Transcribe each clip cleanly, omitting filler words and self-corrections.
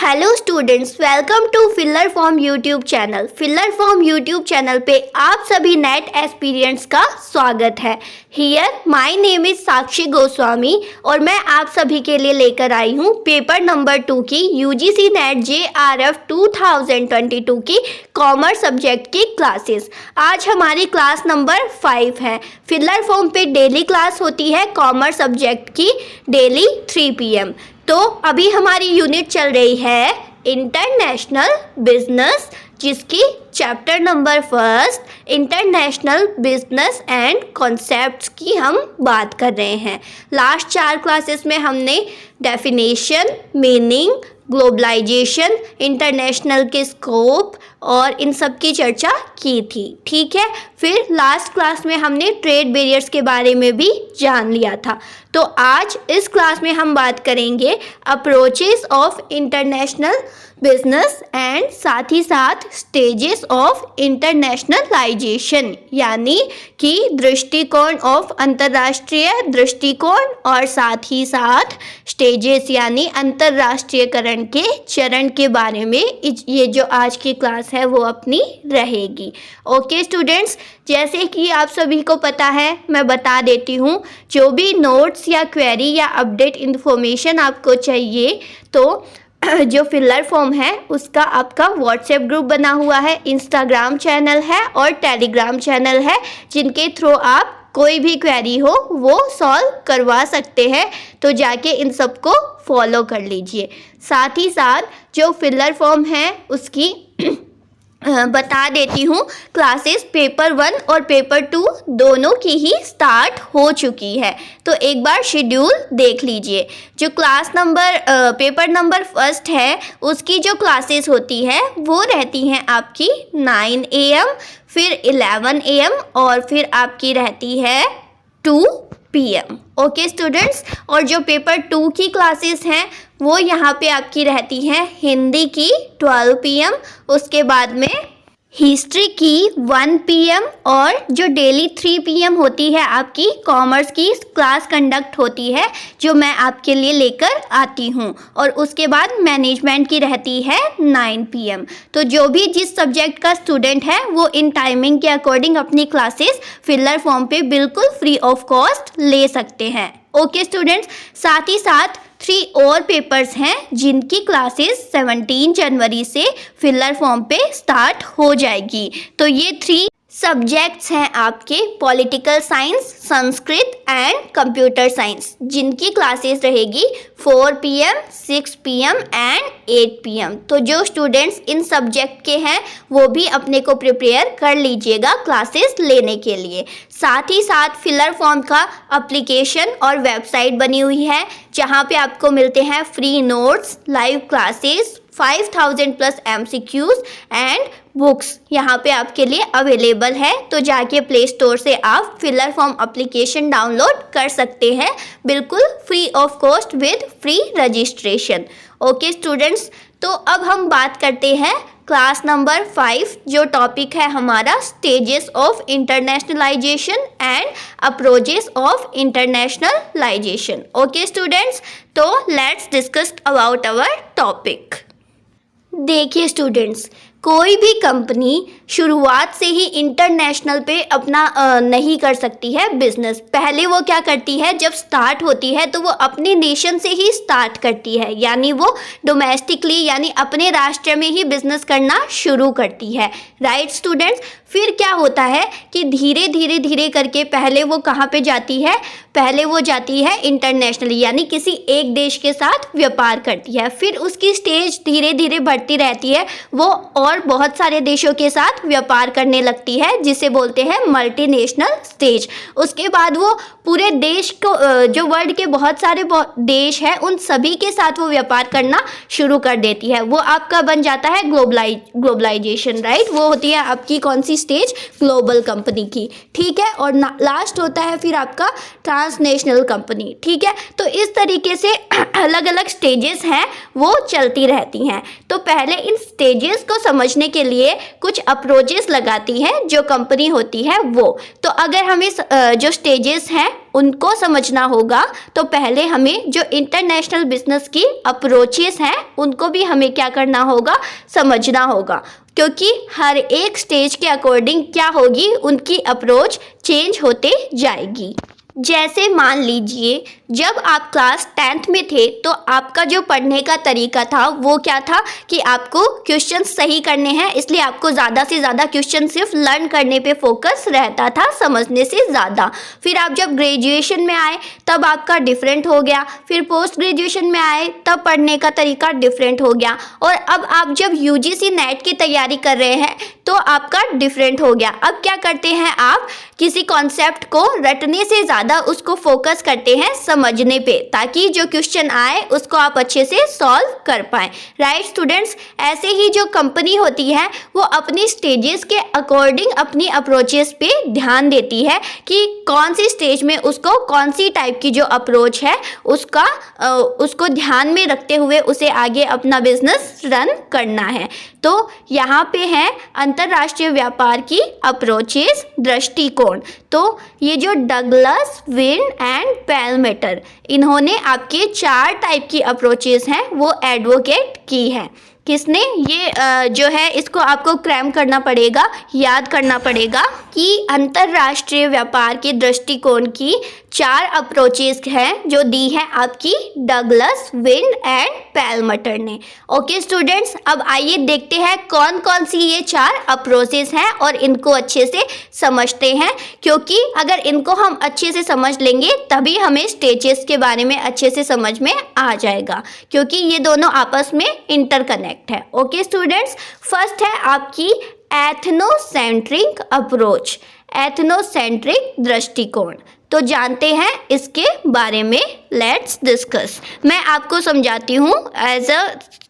Hello students, welcome to filler form YouTube channel. Filler form YouTube channel पे आप सभी NET aspirants का स्वागत है। Here my name is Sakshi Goswami और मैं आप सभी के लिए लेकर आई हूँ पेपर नंबर 2 की यूजीसी नेट JRF 2022 की कॉमर्स सब्जेक्ट की क्लासेस। आज हमारी क्लास नंबर 5 है। फिलर फॉर्म पे डेली क्लास होती है कॉमर्स सब्जेक्ट की, डेली 3 PM। तो अभी हमारी यूनिट चल रही है इंटरनेशनल बिजनेस, जिसकी chapter number 1 international business and concepts की हम बात कर रहे हैं। लास्ट 4 क्लासेस में हमने डेफिनेशन, मीनिंग, ग्लोबलाइजेशन, इंटरनेशनल के स्कोप और इन सब की चर्चा की थी। ठीक है, फिर लास्ट क्लास में हमने ट्रेड बैरियर्स के बारे में भी जान लिया था। तो आज इस क्लास में हम बात करेंगे approaches of international business and साथ ही साथ स्टेजेस ऑफ इंटरनेशनलाइजेशन, यानी कि दृष्टिकोण ऑफ अंतर्राष्ट्रीय दृष्टिकोण और साथ ही साथ स्टेजेस यानी अंतर्राष्ट्रीयकरण के चरण के बारे में ये जो आज की क्लास है वो अपनी रहेगी। ओके स्टूडेंट्स, जैसे कि आप सभी को पता है, मैं बता देती हूँ, जो भी नोट्स या क्वेरी या अपडेट इन्फॉर्मेशन आपको चाहिए तो जो फिलर फॉर्म है उसका आपका व्हाट्सएप ग्रुप बना हुआ है, इंस्टाग्राम चैनल है और टेलीग्राम चैनल है, जिनके थ्रू आप कोई भी क्वेरी हो वो सॉल्व करवा सकते हैं। तो जाके इन सबको फॉलो कर लीजिए। साथ ही साथ जो फिलर फॉर्म है उसकी बता देती हूँ, क्लासेस पेपर 1 और पेपर 2 दोनों की ही स्टार्ट हो चुकी है। तो एक बार शेड्यूल देख लीजिए। जो क्लास नंबर पेपर नंबर 1 है उसकी जो क्लासेस होती है वो रहती हैं आपकी 9 AM, फिर 11 AM और फिर आपकी रहती है 2 PM। ओके स्टूडेंट्स, और जो पेपर 2 की क्लासेस हैं वो यहाँ पे आपकी रहती हैं हिंदी की 12 PM, उसके बाद में हिस्ट्री की 1 PM और जो डेली 3 PM होती है आपकी कॉमर्स की क्लास कंडक्ट होती है जो मैं आपके लिए लेकर आती हूँ, और उसके बाद मैनेजमेंट की रहती है 9 PM। तो जो भी जिस सब्जेक्ट का स्टूडेंट है वो इन टाइमिंग के अकॉर्डिंग अपनी क्लासेस फिलर फॉर्म पे बिल्कुल फ्री ऑफ कॉस्ट ले सकते हैं। ओके स्टूडेंट्स, साथ ही साथ 3 और पेपर्स हैं जिनकी क्लासेस 17 जनवरी से फिलर फॉर्म पे स्टार्ट हो जाएगी। तो ये 3 सब्जेक्ट्स हैं आपके political science, Sanskrit and computer science, जिनकी क्लासेस रहेगी 4 PM, 6 PM एंड 8 PM। तो जो स्टूडेंट्स इन सब्जेक्ट के हैं वो भी अपने को प्रिपेयर कर लीजिएगा क्लासेस लेने के लिए। साथ ही साथ फिलर फॉर्म का एप्लीकेशन और वेबसाइट बनी हुई है जहाँ पे आपको मिलते हैं free notes, live classes, 5000+ MCQs and books यहाँ पे आपके लिए अवेलेबल है। तो जाके प्ले स्टोर से आप फिलर फॉर्म एप्लीकेशन डाउनलोड कर सकते हैं बिल्कुल free of cost with free registration. Okay students, तो अब हम बात करते हैं क्लास नंबर 5, जो टॉपिक है हमारा stages of internationalisation and approaches of internationalisation. Okay students, तो let's discuss about our topic. देखिए स्टूडेंट्स, कोई भी कंपनी शुरुआत से ही इंटरनेशनल पे अपना नहीं कर सकती है बिजनेस। पहले वो क्या करती है, जब स्टार्ट होती है तो वो अपने नेशन से ही स्टार्ट करती है, यानी वो डोमेस्टिकली यानी अपने राष्ट्र में ही बिजनेस करना शुरू करती है। राइट स्टूडेंट्स, फिर क्या होता है कि धीरे धीरे करके पहले वो कहाँ पे जाती है, पहले वो जाती है इंटरनेशनली यानी किसी एक देश के साथ व्यापार करती है। फिर उसकी स्टेज धीरे धीरे बढ़ती रहती है, वो और बहुत सारे देशों के साथ व्यापार करने लगती है, जिसे बोलते हैं मल्टीनेशनल स्टेज। उसके बाद वो पूरे देश को जो वर्ल्ड के बहुत सारे देश हैं उन सभी के साथ वो व्यापार करना शुरू कर देती है। वो आपका बन जाता है ग्लोबलाइजेशन। राइट, वो होती है आपकी कौन सी स्टेज, ग्लोबल कंपनी की। ठीक है, और लास्ट होता है फिर आपका ट्रांसनेशनल कंपनी। ठीक है, तो इस तरीके से अलग अलग स्टेजेस हैं वो चलती रहती हैं। तो पहले इन स्टेजेस को समझ समझने के लिए कुछ अप्रोचेस लगाती है जो कंपनी होती है वो। तो अगर हमें जो स्टेजेस हैं उनको समझना होगा तो पहले हमें जो इंटरनेशनल बिजनेस की अप्रोचेस हैं उनको भी हमें क्या करना होगा, समझना होगा, क्योंकि हर एक स्टेज के अकॉर्डिंग क्या होगी, उनकी अप्रोच चेंज होते जाएगी। जैसे मान लीजिए जब आप क्लास 10th में थे तो आपका जो पढ़ने का तरीका था वो क्या था कि आपको क्वेश्चन सही करने हैं, इसलिए आपको ज़्यादा से ज़्यादा क्वेश्चन सिर्फ लर्न करने पे फोकस रहता था, समझने से ज़्यादा। फिर आप जब ग्रेजुएशन में आए तब आपका डिफरेंट हो गया, फिर पोस्ट ग्रेजुएशन में आए तब पढ़ने का तरीका डिफरेंट हो गया, और अब आप जब UGC नेट की तैयारी कर रहे हैं तो आपका डिफरेंट हो गया। अब क्या करते हैं, आप किसी कॉन्सेप्ट को रटने से ज़्यादा उसको फोकस करते हैं समझने पे, ताकि जो क्वेश्चन आए उसको आप अच्छे से सॉल्व कर पाएँ। राइट स्टूडेंट्स, ऐसे ही जो कंपनी होती है वो अपनी स्टेजेस के अकॉर्डिंग अपनी अप्रोचेस पे ध्यान देती है कि कौन सी स्टेज में उसको कौन सी टाइप की जो अप्रोच है उसको ध्यान में रखते हुए उसे आगे अपना बिजनेस रन करना है। तो यहाँ पे है अंतर्राष्ट्रीय व्यापार की अप्रोचेस, दृष्टिकोण। तो ये जो डगलस, विन एंड पैलमेटर, इन्होंने आपके 4 टाइप की अप्रोचेस हैं वो एडवोकेट की है। किसने? ये जो है इसको आपको क्रैम करना पड़ेगा, याद करना पड़ेगा कि अंतर्राष्ट्रीय व्यापार के दृष्टिकोण की 4 अप्रोचेस हैं जो दी है आपकी डगलस, विन एंड पैलमेटर ने। ओके स्टूडेंट्स, अब आइए देखते हैं कौन कौन सी ये 4 अप्रोचेस हैं और इनको अच्छे से समझते हैं, क्योंकि अगर इनको हम अच्छे से समझ लेंगे तभी हमें स्टेजेस के बारे में अच्छे से समझ में आ जाएगा, क्योंकि ये दोनों आपस में इंटरकनेक्ट है। ओके स्टूडेंट्स, फर्स्ट है आपकी एथनोसेंट्रिक अप्रोच, एथनोसेंट्रिक दृष्टिकोण। तो जानते हैं इसके बारे में, लेट्स डिस्कस। मैं आपको समझाती हूँ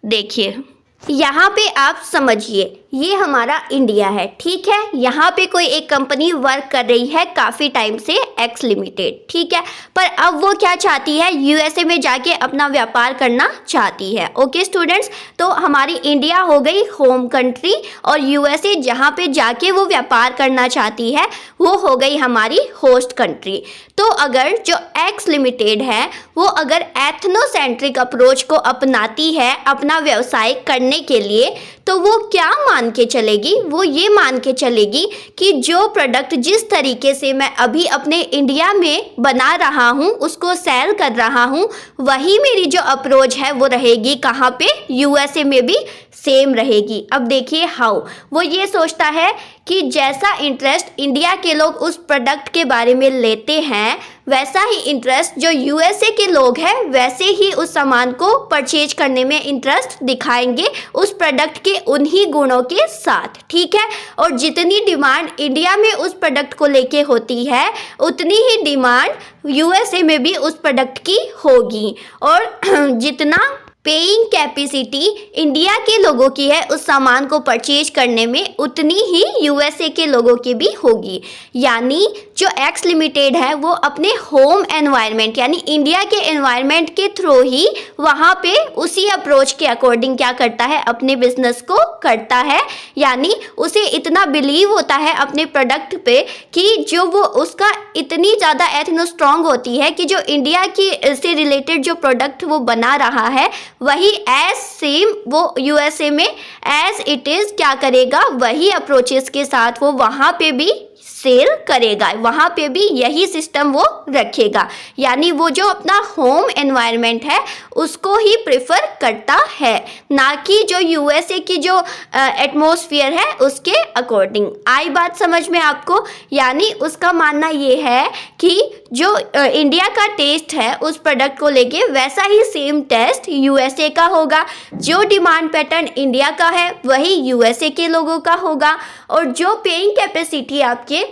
देखिए यहाँ पे आप समझिए, ये हमारा इंडिया है, ठीक है। यहाँ पे कोई एक कंपनी वर्क कर रही है काफ़ी टाइम से, एक्स लिमिटेड, ठीक है। पर अब वो क्या चाहती है, USA में जाके अपना व्यापार करना चाहती है। ओके स्टूडेंट्स, तो हमारी इंडिया हो गई होम कंट्री और USA जहाँ पे जाके वो व्यापार करना चाहती है वो हो गई हमारी होस्ट कंट्री। तो अगर जो एक्स लिमिटेड है वो अगर एथनोसेंट्रिक अप्रोच को अपनाती है अपना व्यवसाय करने के लिए, तो वो क्या मान के चलेगी, वो ये मान के चलेगी कि जो प्रोडक्ट जिस तरीके से मैं अभी अपने इंडिया में बना रहा हूँ, उसको सेल कर रहा हूँ, वही मेरी जो अप्रोच है वो रहेगी कहाँ पे, USA में भी सेम रहेगी। अब देखिए हाउ, वो ये सोचता है कि जैसा इंटरेस्ट इंडिया के लोग उस प्रोडक्ट के बारे में लेते हैं, वैसा ही इंटरेस्ट जो USA के लोग हैं वैसे ही उस सामान को परचेज करने में इंटरेस्ट दिखाएंगे उस प्रोडक्ट के उन्हीं गुणों के साथ, ठीक है। और जितनी डिमांड इंडिया में उस प्रोडक्ट को लेके होती है उतनी ही डिमांड USA में भी उस प्रोडक्ट की होगी, और जितना पेइंग कैपेसिटी इंडिया के लोगों की है उस सामान को परचेज करने में, उतनी ही USA के लोगों की भी होगी। यानी जो एक्स लिमिटेड है वो अपने होम एनवायरनमेंट यानी इंडिया के एनवायरनमेंट के थ्रू ही वहाँ पे उसी अप्रोच के अकॉर्डिंग क्या करता है, अपने बिजनेस को करता है। यानी उसे इतना बिलीव होता है अपने प्रोडक्ट पे कि जो वो उसका इतनी ज़्यादा एथनो स्ट्रॉन्ग होती है कि जो इंडिया की से रिलेटेड जो प्रोडक्ट वो बना रहा है वही एज सेम वो USA में एज इट इज़ क्या करेगा, वही अप्रोचेस के साथ वो वहाँ पे भी सेल करेगा, वहाँ पे भी यही सिस्टम वो रखेगा। यानी वो जो अपना होम एनवायरनमेंट है उसको ही प्रेफर करता है, ना कि जो USA की जो एटमॉस्फेयर है उसके अकॉर्डिंग। आई बात समझ में आपको? यानी उसका मानना ये है कि जो इंडिया का टेस्ट है उस प्रोडक्ट को लेके वैसा ही सेम टेस्ट USA का होगा, जो डिमांड पैटर्न इंडिया का है वही USA के लोगों का होगा, और जो पेइंग कैपेसिटी आपके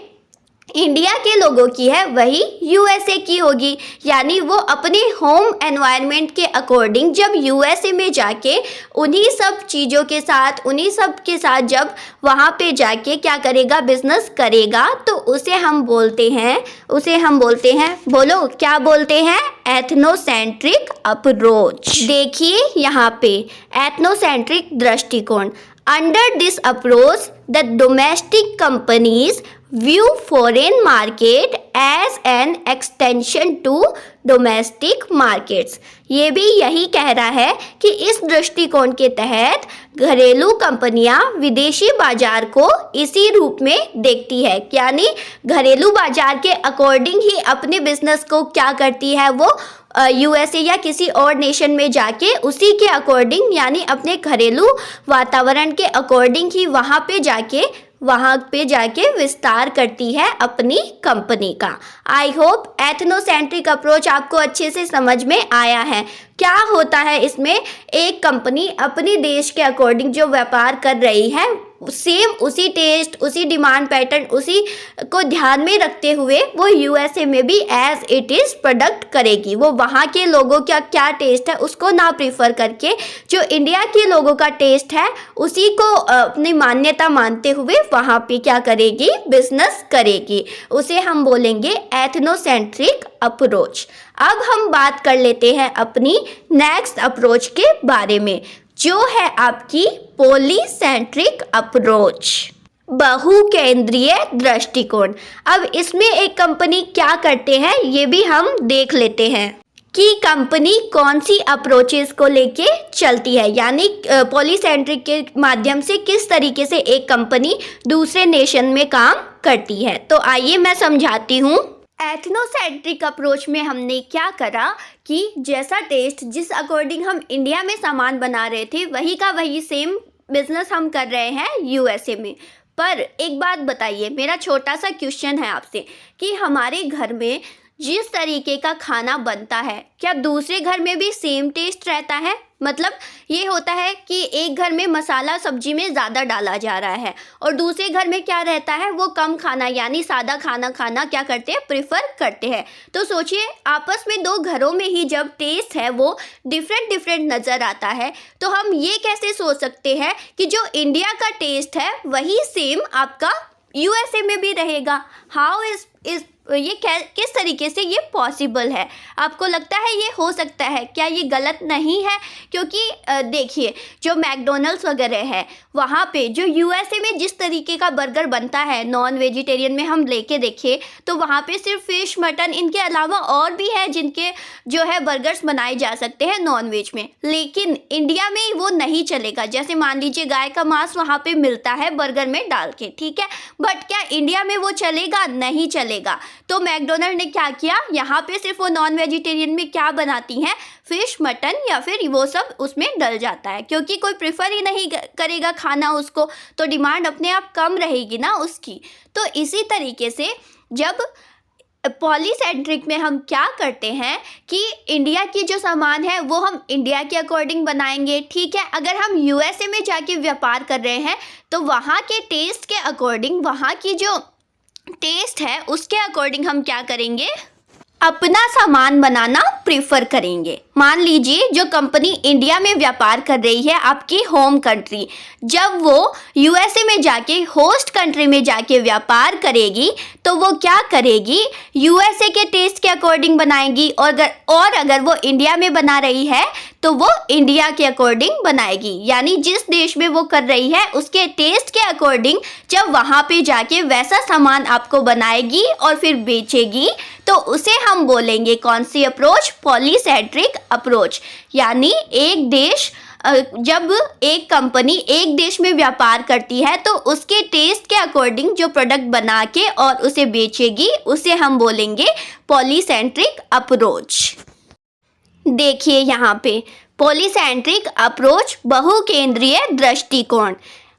इंडिया के लोगों की है वही USA की होगी। यानी वो अपने होम एनवायरनमेंट के अकॉर्डिंग जब USA में जाके उन्हीं सब चीज़ों के साथ उन्हीं सब के साथ जब वहाँ पे जाके क्या करेगा, बिजनेस करेगा, तो उसे हम बोलते हैं बोलो क्या बोलते हैं, एथनोसेंट्रिक अप्रोच। देखिए यहाँ पे एथनोसेंट्रिक दृष्टिकोण। Under this approach, the domestic companies view foreign market as an extension to domestic markets. ये भी यही कह रहा है कि इस दृष्टिकोण के तहत घरेलू कंपनियां विदेशी बाजार को इसी रूप में देखती है, यानी घरेलू बाजार के अकॉर्डिंग ही अपने बिजनेस को क्या करती है, वो यूएसए या किसी और नेशन में जाके उसी के अकॉर्डिंग, यानी अपने घरेलू वातावरण के अकॉर्डिंग ही वहाँ पे जाके विस्तार करती है अपनी कंपनी का। आई होप एथनोसेंट्रिक अप्रोच आपको अच्छे से समझ में आया है। क्या होता है इसमें, एक कंपनी अपने देश के अकॉर्डिंग जो व्यापार कर रही है, सेम उसी टेस्ट, उसी डिमांड पैटर्न, उसी को ध्यान में रखते हुए वो यूएसए में भी एज इट इज़ प्रोडक्ट करेगी। वो वहाँ के लोगों का क्या टेस्ट है उसको ना प्रीफर करके जो इंडिया के लोगों का टेस्ट है उसी को अपनी मान्यता मानते हुए वहाँ पे क्या करेगी, बिजनेस करेगी। उसे हम बोलेंगे एथनोसेंट्रिक अप्रोच। अब हम बात कर लेते हैं अपनी नेक्स्ट अप्रोच के बारे में, जो है आपकी पॉलीसेंट्रिक अप्रोच, बहुकेंद्रीय दृष्टिकोण। अब इसमें एक कंपनी क्या करते हैं ये भी हम देख लेते हैं कि कंपनी कौन सी अप्रोचेस को लेके चलती है, यानी पॉलीसेंट्रिक के माध्यम से किस तरीके से एक कंपनी दूसरे नेशन में काम करती है। तो आइए मैं समझाती हूँ। एथनोसेंट्रिक अप्रोच में हमने क्या करा कि जैसा टेस्ट, जिस अकॉर्डिंग हम इंडिया में सामान बना रहे थे, वही का वही सेम बिजनेस हम कर रहे हैं यूएसए में। पर एक बात बताइए, मेरा छोटा सा क्वेश्चन है आपसे कि हमारे घर में जिस तरीके का खाना बनता है, क्या दूसरे घर में भी सेम टेस्ट रहता है? मतलब ये होता है कि एक घर में मसाला सब्जी में ज़्यादा डाला जा रहा है और दूसरे घर में क्या रहता है, वो कम खाना यानी सादा खाना क्या करते हैं, प्रेफर करते हैं। तो सोचिए आपस में दो घरों में ही जब टेस्ट है वो डिफरेंट नज़र आता है, तो हम ये कैसे सोच सकते हैं कि जो इंडिया का टेस्ट है वही सेम आपका यूएसए में भी रहेगा? हाउ इज ये किस तरीके से ये पॉसिबल है? आपको लगता है ये हो सकता है? क्या ये गलत नहीं है? क्योंकि देखिए जो मैकडोनल्ड्स वगैरह है वहाँ पे जो यूएसए में जिस तरीके का बर्गर बनता है, नॉन वेजिटेरियन में हम लेके देखें तो वहाँ पे सिर्फ फिश, मटन, इनके अलावा और भी है जिनके जो है बर्गर्स बनाए जा सकते हैं नॉन वेज में, लेकिन इंडिया में वो नहीं चलेगा। जैसे मान लीजिए गाय का मांस वहाँ पे मिलता है बर्गर में डाल के, ठीक है, बट क्या इंडिया में वो चलेगा? नहीं चलेगा। तो मैकडोनल्ड ने क्या किया, यहाँ पे सिर्फ वो नॉन वेजिटेरियन में क्या बनाती हैं, फिश, मटन या फिर वो सब उसमें डल जाता है, क्योंकि कोई प्रेफर ही नहीं करेगा खाना उसको, तो डिमांड अपने आप कम रहेगी ना उसकी। तो इसी तरीके से जब पॉलीसेंट्रिक में हम क्या करते हैं कि इंडिया की जो सामान है वो हम इंडिया के अकॉर्डिंग बनाएंगे, ठीक है। अगर हम यूएसए में जाके व्यापार कर रहे हैं तो वहाँ के टेस्ट के अकॉर्डिंग, वहाँ की जो टेस्ट है उसके अकॉर्डिंग हम क्या करेंगे, अपना सामान बनाना प्रेफर करेंगे। मान लीजिए जो कंपनी इंडिया में व्यापार कर रही है, आपकी होम कंट्री, जब वो यूएसए में जाके होस्ट कंट्री में जाके व्यापार करेगी तो वो क्या करेगी, यूएसए के टेस्ट के अकॉर्डिंग बनाएगी, और अगर वो इंडिया में बना रही है तो वो इंडिया के अकॉर्डिंग बनाएगी, यानी जिस देश में वो कर रही है उसके टेस्ट के अकॉर्डिंग जब वहाँ पे जाके वैसा सामान आपको बनाएगी और फिर बेचेगी तो उसे हम बोलेंगे कौन सी अप्रोच, पॉलीसेंट्रिक अप्रोच। यानी एक देश, जब एक कंपनी एक देश में व्यापार करती है तो उसके टेस्ट के अकॉर्डिंग जो प्रोडक्ट बना के और उसे बेचेगी उसे हम बोलेंगे पॉलीसेंट्रिक अप्रोच। देखिए यहाँ पे पॉलीसेंट्रिक अप्रोच, बहुकेंद्रीय दृष्टिकोण।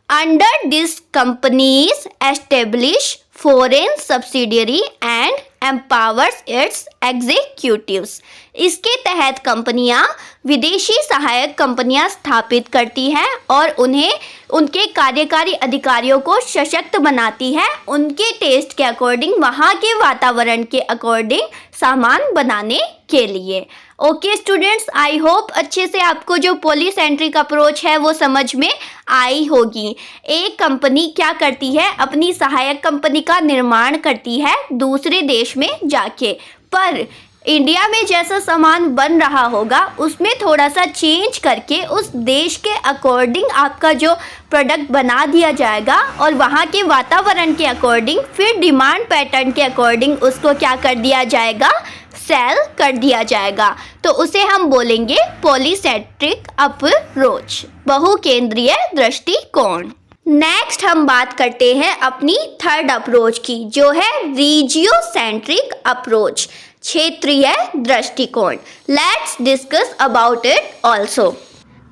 Under this companies establish foreign subsidiary and empowers it's executives. इसके तहत कंपनियां विदेशी सहायक कंपनियां स्थापित करती हैं और उन्हें उनके कार्यकारी अधिकारियों को सशक्त बनाती है, उनके टेस्ट के अकॉर्डिंग, वहाँ के वातावरण के अकॉर्डिंग सामान बनाने के लिए। ओके स्टूडेंट्स, आई होप अच्छे से आपको जो पॉलीसेंट्रिक अप्रोच है वो समझ में आई होगी। एक कंपनी क्या करती है, अपनी सहायक कंपनी का निर्माण करती है दूसरे देश में जाके, पर इंडिया में जैसा सामान बन रहा होगा उसमें थोड़ा सा चेंज करके उस देश के अकॉर्डिंग आपका जो प्रोडक्ट बना दिया जाएगा और वहाँ के वातावरण के अकॉर्डिंग फिर डिमांड पैटर्न के अकॉर्डिंग उसको क्या कर दिया जाएगा, सेल कर दिया जाएगा। तो उसे हम बोलेंगे पॉलीसेंट्रिक अप्रोच, बहुकेंद्रीय दृष्टिकोण। नेक्स्ट हम बात करते हैं अपनी थर्ड अप्रोच की, जो है रीजियोसेंट्रिक अप्रोच, क्षेत्रीय दृष्टिकोण। Let's discuss about it also.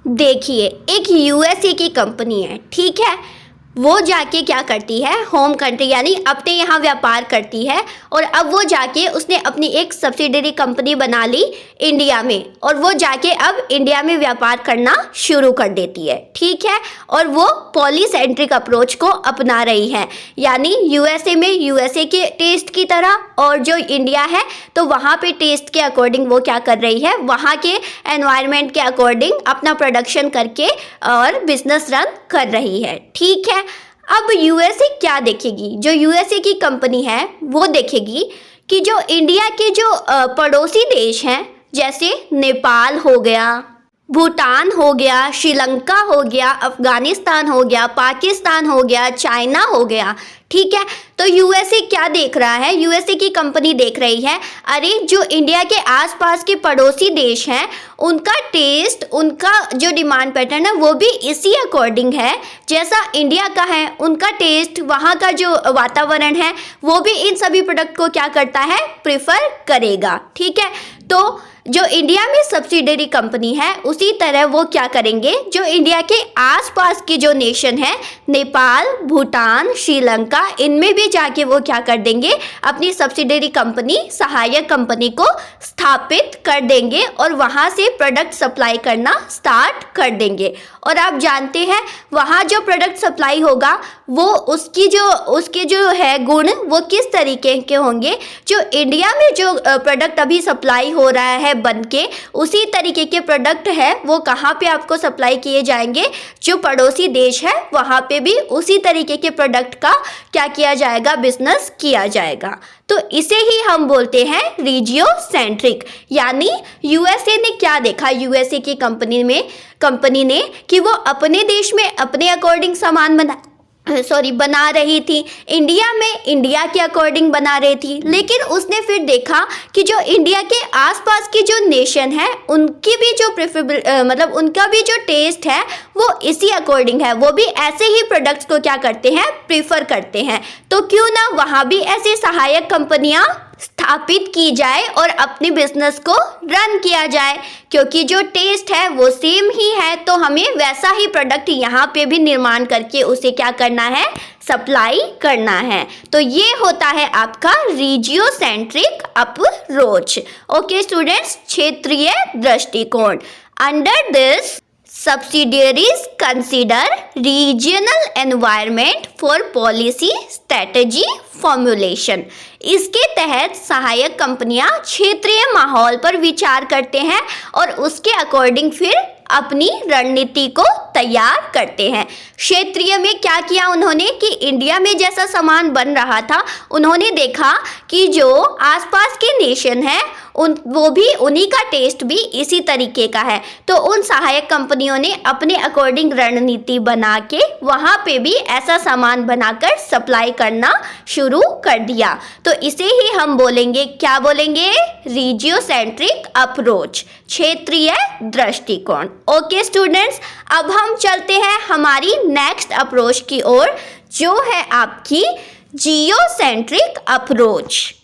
देखिए, एक यूएसए की कंपनी है, ठीक है, वो जाके क्या करती है, होम कंट्री यानी अपने यहाँ व्यापार करती है और अब वो जाके उसने अपनी एक सब्सिडरी कंपनी बना ली इंडिया में और वो जाके अब इंडिया में व्यापार करना शुरू कर देती है, ठीक है। और वो पॉलीसेंट्रिक अप्रोच को अपना रही है, यानी यूएसए में यूएसए के टेस्ट की तरह और जो इंडिया है तो वहाँ पे टेस्ट के अकॉर्डिंग वो क्या कर रही है, वहाँ के एनवायरनमेंट के अकॉर्डिंग अपना प्रोडक्शन करके और बिजनेस रन कर रही है, ठीक है। अब यूएसए क्या देखेगी, जो यूएसए की कंपनी है वो देखेगी कि जो इंडिया के जो पड़ोसी देश हैं, जैसे नेपाल हो गया, भूटान हो गया, श्रीलंका हो गया, अफगानिस्तान हो गया, पाकिस्तान हो गया, चाइना हो गया, ठीक है। तो यूएसए क्या देख रहा है, यूएसए की कंपनी देख रही है, अरे जो इंडिया के आसपास के पड़ोसी देश हैं उनका टेस्ट, उनका जो डिमांड पैटर्न है वो भी इसी अकॉर्डिंग है जैसा इंडिया का है। उनका टेस्ट, वहाँ का जो वातावरण है वो भी इन सभी प्रोडक्ट को क्या करता है, प्रेफर करेगा, ठीक है। तो जो इंडिया में सब्सिडरी कंपनी है उसी तरह वो क्या करेंगे, जो इंडिया के आसपास की जो नेशन है, नेपाल, भूटान, श्रीलंका, इनमें भी जाके वो क्या कर देंगे, अपनी सब्सिडरी कंपनी, सहायक कंपनी को स्थापित कर देंगे और वहाँ से प्रोडक्ट सप्लाई करना स्टार्ट कर देंगे। और आप जानते हैं वहाँ जो प्रोडक्ट सप्लाई होगा वो उसके जो है गुण वो किस तरीके के होंगे, जो इंडिया में जो प्रोडक्ट अभी सप्लाई हो रहा है बन के, उसी तरीके के प्रोडक्ट है वो कहाँ पे आपको सप्लाई किए जाएंगे, जो पड़ोसी देश है वहाँ पे भी उसी तरीके के प्रोडक्ट का क्या किया जाएगा, बिजनेस किया जाएगा। तो इसे ही हम बोलते हैं रीजियोसेंट्रिक। यानी यूएसए ने क्या देखा, यूएसए की कंपनी ने कि वो अपने देश में अपने अकॉर्डिंग सामान बना रही थी, इंडिया में इंडिया के अकॉर्डिंग बना रही थी, लेकिन उसने फिर देखा कि जो इंडिया के आसपास की जो नेशन है उनकी भी जो प्रेफरेबल उनका भी जो टेस्ट है वो इसी अकॉर्डिंग है, वो भी ऐसे ही प्रोडक्ट्स को क्या करते हैं, प्रीफर करते हैं। तो क्यों ना वहाँ भी ऐसी सहायक कंपनियाँ स्थापित की जाए और अपने बिजनेस को रन किया जाए, क्योंकि जो टेस्ट है वो सेम ही है, तो हमें वैसा ही प्रोडक्ट यहाँ पे भी निर्माण करके उसे क्या करना है, सप्लाई करना है। तो ये होता है आपका रीजियोसेंट्रिक अप्रोच। ओके स्टूडेंट्स, क्षेत्रीय दृष्टिकोण। Under this subsidiaries consider regional environment for policy strategy formulation। इसके तहत सहायक कंपनियां क्षेत्रीय माहौल पर विचार करते हैं और उसके अकॉर्डिंग फिर अपनी रणनीति को तैयार करते हैं। क्षेत्रीय में क्या किया उन्होंने कि इंडिया में जैसा सामान बन रहा था, उन्होंने देखा कि जो आसपास के नेशन है वो भी उन्हीं का टेस्ट भी इसी तरीके का है, तो उन सहायक कंपनियों ने अपने अकॉर्डिंग रणनीति बना के वहाँ पे भी ऐसा सामान बनाकर सप्लाई करना शुरू कर दिया। तो इसे ही हम बोलेंगे, क्या बोलेंगे, रीजियोसेंट्रिक अप्रोच, क्षेत्रीय दृष्टिकोण। ओके स्टूडेंट्स, अब हम चलते हैं हमारी नेक्स्ट अप्रोच की ओर, जो है आपकी जियोसेंट्रिक अप्रोच,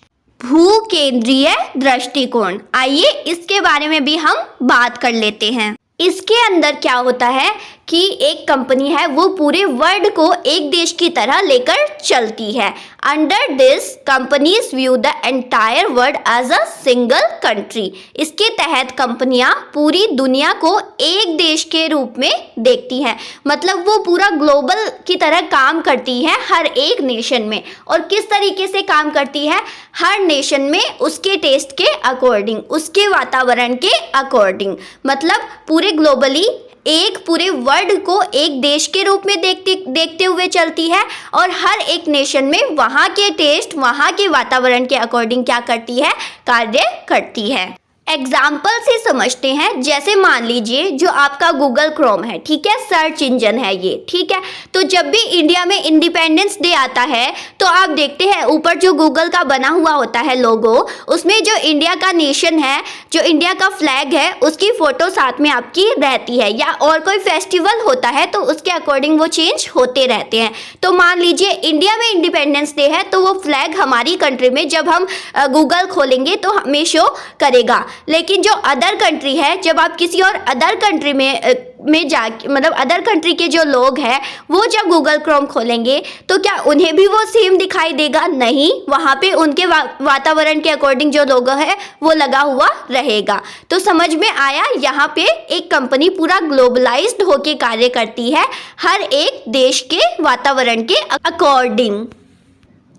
भूकेंद्रीय दृष्टिकोण। आइए इसके बारे में भी हम बात कर लेते हैं। इसके अंदर क्या होता है कि एक कंपनी है वो पूरे वर्ल्ड को एक देश की तरह लेकर चलती है। Under this companies view the entire world as a single country. इसके तहत कंपनियां पूरी दुनिया को एक देश के रूप में देखती हैं, मतलब वो पूरा ग्लोबल की तरह काम करती है हर एक नेशन में। और किस तरीके से काम करती है, हर नेशन में उसके टेस्ट के अकॉर्डिंग, उसके वातावरण के अकॉर्डिंग, मतलब पूरे ग्लोबली एक पूरे वर्ल्ड को एक देश के रूप में देखते हुए चलती है और हर एक नेशन में वहाँ के टेस्ट, वहाँ के वातावरण के अकॉर्डिंग क्या करती है, कार्य करती है। एग्जाम्पल से समझते हैं। जैसे मान लीजिए जो आपका गूगल क्रोम है, ठीक है, सर्च इंजन है ये, ठीक है। तो जब भी इंडिया में इंडिपेंडेंस डे आता है तो आप देखते हैं ऊपर जो गूगल का बना हुआ होता है लोगो, उसमें जो इंडिया का नेशन है, जो इंडिया का फ्लैग है, उसकी फोटो साथ में आपकी रहती है। या और कोई फेस्टिवल होता है तो उसके अकॉर्डिंग वो चेंज होते रहते हैं। तो मान लीजिए इंडिया में इंडिपेंडेंस डे है तो वो फ्लैग हमारी कंट्री में जब हम गूगल खोलेंगे तो हमें शो करेगा। लेकिन जो अदर कंट्री है, जब आप किसी और अदर कंट्री में जा मतलब अदर कंट्री के जो लोग हैं वो जब गूगल क्रोम खोलेंगे तो क्या उन्हें भी वो सेम दिखाई देगा? नहीं, वहाँ पे उनके वातावरण के अकॉर्डिंग जो लोगो है वो लगा हुआ रहेगा। तो समझ में आया, यहाँ पे एक कंपनी पूरा ग्लोबलाइज्ड होके कार्य करती है हर एक देश के वातावरण के अकॉर्डिंग।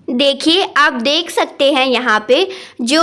देखिए, आप देख सकते हैं यहाँ पे जो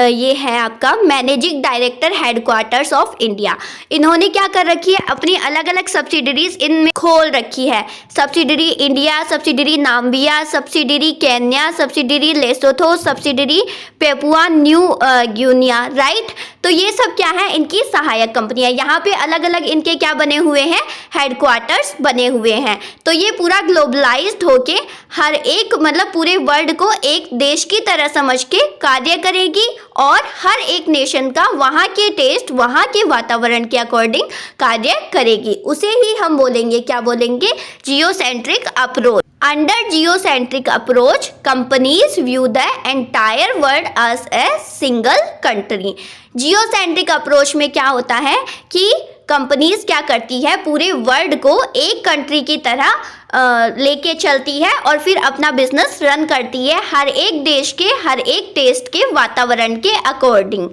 ये है आपका managing director headquarters of India. इन्होंने क्या कर रखी है, अपनी अलग अलग सब्सिडरीज इनमें खोल रखी है। Subsidiary India, subsidiary Namibia, subsidiary Kenya, subsidiary Lesotho, subsidiary Papua New Guinea, right. तो ये सब क्या है, इनकी सहायक कंपनियां। यहाँ पे अलग अलग इनके क्या बने हुए हैं, हेडक्वार्टर्स बने हुए हैं। तो ये पूरा ग्लोबलाइज्ड होके हर एक मतलब पूरे वर्ल्ड को एक देश की तरह समझ के कार्य करेगी और हर एक नेशन का वहाँ के टेस्ट, वहाँ के वातावरण के अकॉर्डिंग कार्य करेगी। उसे ही हम बोलेंगे, क्या बोलेंगे, geocentric approach. Under geocentric approach companies view the entire world as a single country. Geocentric approach में क्या होता है कि कंपनीज क्या करती है, पूरे वर्ल्ड को एक कंट्री की तरह लेके चलती है और फिर अपना बिजनेस रन करती है हर एक देश के, हर एक टेस्ट के वातावरण के अकॉर्डिंग।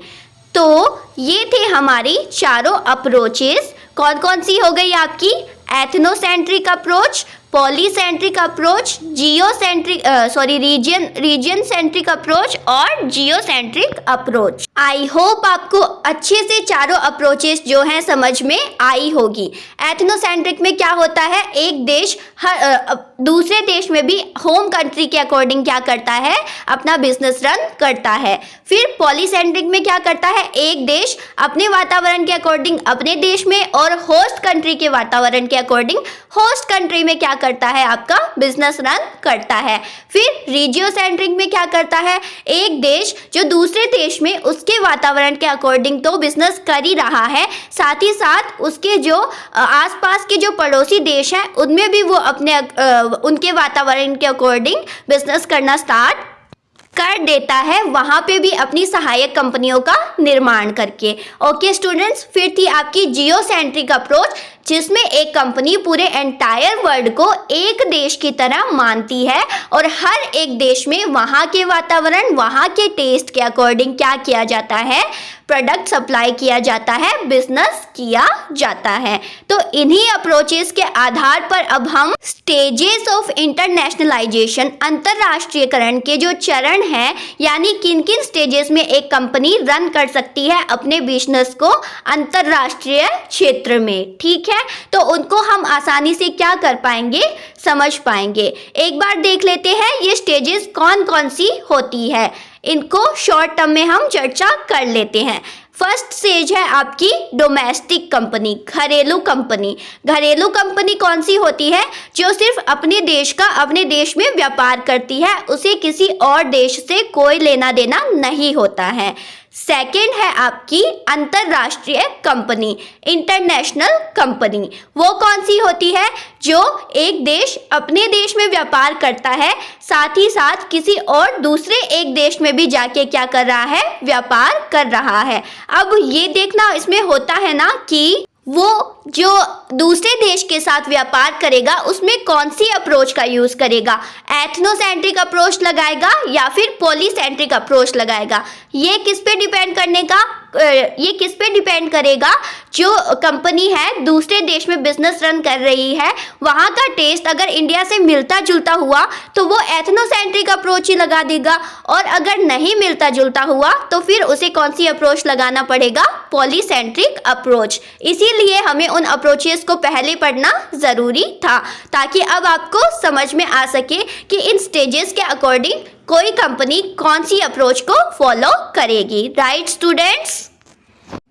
तो ये थे हमारी चारों अप्रोचेस। कौन कौन सी हो गई आपकी? Ethnocentric approach, polycentric approach, region centric approach और जियोसेंट्रिक अप्रोच। आई होप आपको अच्छे से चारों अप्रोचेस जो हैं समझ में आई होगी। एथनोसेंट्रिक में क्या होता है, एक देश दूसरे देश में भी होम कंट्री के अकॉर्डिंग क्या करता है, अपना बिजनेस रन करता है। फिर पॉलीसेंट्रिक में क्या करता है, एक देश अपने वातावरण के अकॉर्डिंग अपने देश में और होस्ट कंट्री के वातावरण के अकॉर्डिंग होस्ट कंट्री में क्या करता है, आपका बिजनेस रन करता है। फिर रीजियोसेंट्रिक में क्या करता है, एक देश जो दूसरे देश में उसके वातावरण के अकॉर्डिंग तो बिजनेस कर ही रहा है, साथ ही साथ उसके जो आसपास के जो पड़ोसी देश हैं उनमें भी वो अपने उनके वातावरण के अकॉर्डिंग बिजनेस करना स्टार्ट कर देता है, वहाँ पे भी अपनी सहायक कंपनियों का निर्माण करके। ओके स्टूडेंट्स, फिर थी आपकी जियोसेंट्रिक अप्रोच, जिसमें एक कंपनी पूरे एंटायर वर्ल्ड को एक देश की तरह मानती है और हर एक देश में वहाँ के वातावरण, वहाँ के टेस्ट के अकॉर्डिंग क्या किया जाता है, प्रोडक्ट सप्लाई किया जाता है, बिजनेस किया जाता है। तो इन्हीं अप्रोचेस के आधार पर अब हम स्टेजेस ऑफ इंटरनेशनलाइजेशन, अंतरराष्ट्रीयकरण के जो चरण हैं, यानी किन किन स्टेजेस में एक कंपनी रन कर सकती है अपने बिजनेस को अंतरराष्ट्रीय क्षेत्र में, ठीक है। तो उनको हम आसानी से क्या कर पाएंगे, समझ पाएंगे। एक बार देख लेते हैं ये स्टेजेस कौन कौन सी होती है, इनको शॉर्ट टर्म में हम चर्चा कर लेते हैं। फर्स्ट स्टेज है आपकी डोमेस्टिक कंपनी, घरेलू कंपनी। घरेलू कंपनी कौन सी होती है, जो सिर्फ अपने देश का अपने देश में व्यापार करती है, उसे किसी और देश से कोई लेना देना नहीं होता है। सेकेंड है आपकी अंतरराष्ट्रीय कंपनी, इंटरनेशनल कंपनी। वो कौन सी होती है, जो एक देश अपने देश में व्यापार करता है, साथ ही साथ किसी और दूसरे एक देश में भी जाके क्या कर रहा है, व्यापार कर रहा है। अब ये देखना इसमें होता है ना कि वो जो दूसरे देश के साथ व्यापार करेगा उसमें कौन सी अप्रोच का यूज करेगा, एथनोसेंट्रिक अप्रोच लगाएगा या फिर पॉलीसेंट्रिक अप्रोच लगाएगा। ये किस पे डिपेंड ये किस पे डिपेंड करेगा, जो कंपनी है दूसरे देश में बिजनेस रन कर रही है वहाँ का टेस्ट अगर इंडिया से मिलता जुलता हुआ तो वो एथनोसेंट्रिक अप्रोच ही लगा देगा, और अगर नहीं मिलता जुलता हुआ तो फिर उसे कौन सी अप्रोच लगाना पड़ेगा, पॉलीसेंट्रिक अप्रोच। इसीलिए हमें उन अप्रोचेस को पहले पढ़ना ज़रूरी था, ताकि अब आपको समझ में आ सके कि इन स्टेजेस के अकॉर्डिंग कोई कंपनी कौन सी अप्रोच को फॉलो करेगी। Right students.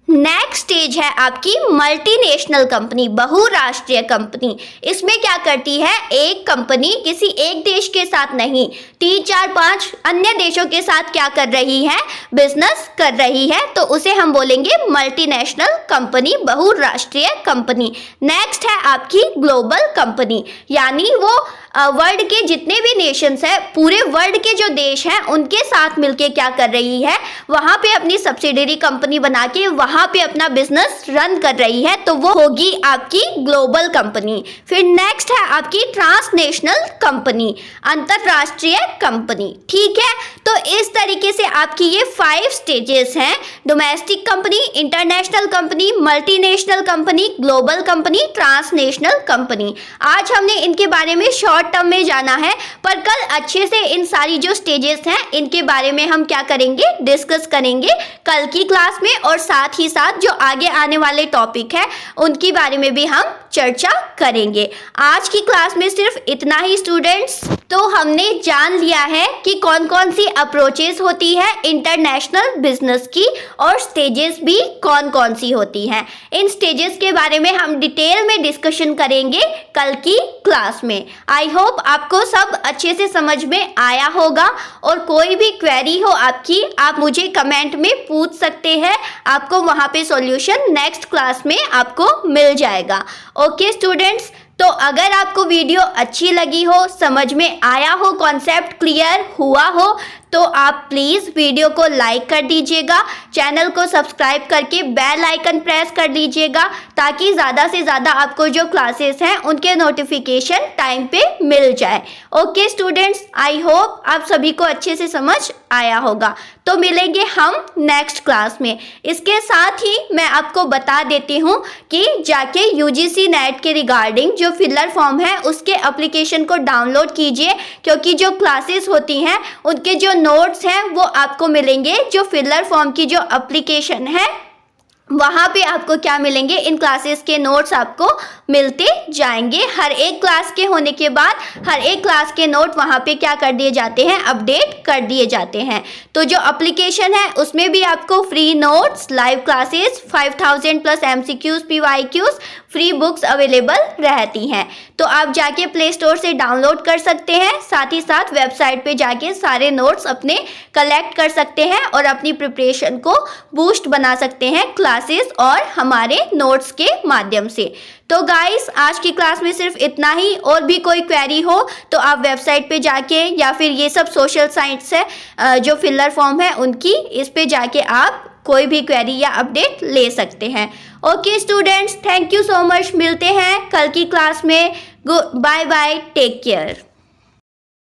नेक्स्ट स्टेज है आपकी मल्टीनेशनल कंपनी, बहुराष्ट्रीय कंपनी। इसमें क्या करती है, एक कंपनी किसी एक देश के साथ नहीं, 3, 4, 5 अन्य देशों के साथ क्या कर रही है, बिजनेस कर रही है, तो उसे हम बोलेंगे मल्टीनेशनल कंपनी, बहुराष्ट्रीय कंपनी। नेक्स्ट है आपकी ग्लोबल कंपनी, यानी वो वर्ल्ड के जितने भी नेशंस है, पूरे वर्ल्ड के जो देश हैं उनके साथ मिलके क्या कर रही है, वहाँ पे अपनी सब्सिडरी कंपनी बना के वहाँ पे अपना बिजनेस रन कर रही है, तो वो होगी आपकी ग्लोबल कंपनी। फिर नेक्स्ट है आपकी ट्रांसनेशनल कंपनी, अंतरराष्ट्रीय कंपनी। ठीक है, तो इस तरीके से आपकी ये 5 स्टेजेस हैं, domestic company, international company, multinational company, global company, transnational company. आज हमने इनके बारे में शॉर्ट टर्म में जाना है, पर कल अच्छे से इन सारी जो स्टेजेस हैं इनके बारे में हम क्या करेंगे, डिस्कस करेंगे कल की क्लास में, और साथ ही साथ जो आगे आने वाले टॉपिक है उनके बारे में भी हम चर्चा करेंगे। आज की क्लास में सिर्फ इतना ही स्टूडेंट्स। तो हमने जान लिया है कि कौन कौन सी अप्रोचेस होती है इंटरनेशनल बिजनेस की, और स्टेजेस भी कौन कौन सी होती हैं। इन स्टेजेस के बारे में हम डिटेल में डिस्कशन करेंगे कल की क्लास में। आई होप आपको सब अच्छे से समझ में आया होगा, और कोई भी क्वेरी हो आपकी, आप मुझे कमेंट में पूछ सकते हैं, आपको वहाँ पे सॉल्यूशन नेक्स्ट क्लास में आपको मिल जाएगा। ओके स्टूडेंट्स, तो अगर आपको वीडियो अच्छी लगी हो, समझ में आया हो, कॉन्सेप्ट क्लियर हुआ हो, तो आप प्लीज़ वीडियो को लाइक कर दीजिएगा, चैनल को सब्सक्राइब करके बेल आइकन प्रेस कर दीजिएगा, ताकि ज़्यादा से ज़्यादा आपको जो क्लासेस हैं उनके नोटिफिकेशन टाइम पे मिल जाए। ओके स्टूडेंट्स, आई होप आप सभी को अच्छे से समझ आया होगा। तो मिलेंगे हम नेक्स्ट क्लास में। इसके साथ ही मैं आपको बता देती हूँ कि जाके UGC नेट के रिगार्डिंग जो फिलर फॉर्म है उसके एप्लीकेशन को डाउनलोड कीजिए, क्योंकि जो क्लासेस होती हैं उनके जो नोट्स हैं वो आपको मिलेंगे, जो फिलर फॉर्म की जो एप्लीकेशन है वहाँ पे आपको क्या मिलेंगे, इन क्लासेस के नोट्स आपको मिलते जाएंगे। हर एक क्लास के होने के बाद हर एक क्लास के नोट वहाँ पे क्या कर दिए जाते हैं, अपडेट कर दिए जाते हैं। तो जो एप्लीकेशन है उसमें भी आपको free notes, live classes, 5000 plus MCQs, PYQs, free books available रहती हैं। तो आप जाके प्ले स्टोर से डाउनलोड कर सकते हैं, साथ ही साथ वेबसाइट पे जाके सारे नोट्स अपने कलेक्ट कर सकते हैं और अपनी प्रिपरेशन को बूस्ट बना सकते हैं क्लासेस और हमारे नोट्स के माध्यम से। तो गाइस, आज की क्लास में सिर्फ इतना ही। और भी कोई क्वेरी हो तो आप वेबसाइट पे जाके, या फिर ये सब सोशल साइट्स है जो फिलर फॉर्म है उनकी, इस पे जाके आप कोई भी क्वेरी या अपडेट ले सकते हैं। Okay students, thank you so much. मिलते हैं कल की क्लास में। Bye bye, take care.